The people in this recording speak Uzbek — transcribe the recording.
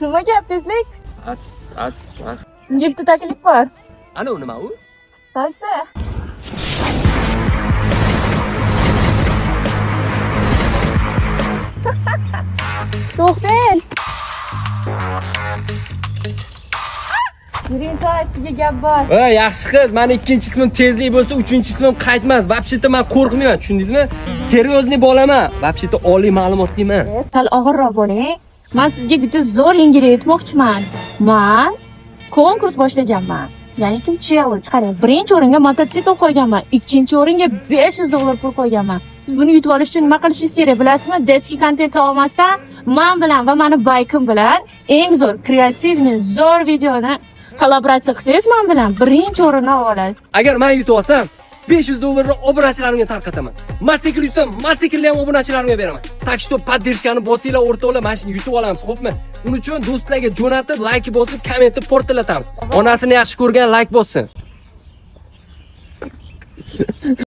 Nima gap tezlik? As. Bitta taklif bor. Ana nima u? Qaysi? To'xtang. Yuring, sizga gap bor. Yaxshi qiz, meni ikkinchi ismim tezlik bo'lsa, uchinchi ismim qaytmas. Вообще-то men qo'rqmayman, tushundingizmi? Seriozniy bo'laman. Вообще-то oliy ma'lumotliman. Sal og'irroq bo'ling. Men sizga bitta zo'r yangilik aytmoqchiman. Men konkurs boshlaganman. Ya'ni kim challenge qarang. Birinchi o'ringa mototsikl qo'yganman, ikkinchi o'ringa $500 pul qo'yganman. Buni yutib olish uchun nima qilishingiz kerak bilasizmi? Detskiy kontent olmasdan men bilan va meni baykim bilan eng zo'r kreativni zo'r videoni kollaboratsiya qilsangiz men bilan birinchi o'rinni olasiz. Agar men yutib olsam, $500 obunachilarimga tarqataman. Mototsikl yutsam, mototsiklni ham obunachilarimga beraman. Tak что поддержканы bosinglar o'rtoqlar, mana shuni yutib olamiz, xo'pmi? Uning uchun do'stlarga jo'natib, like bosib, kommentni portlatamiz. Onasini yaxshi ko'rgan like bossin.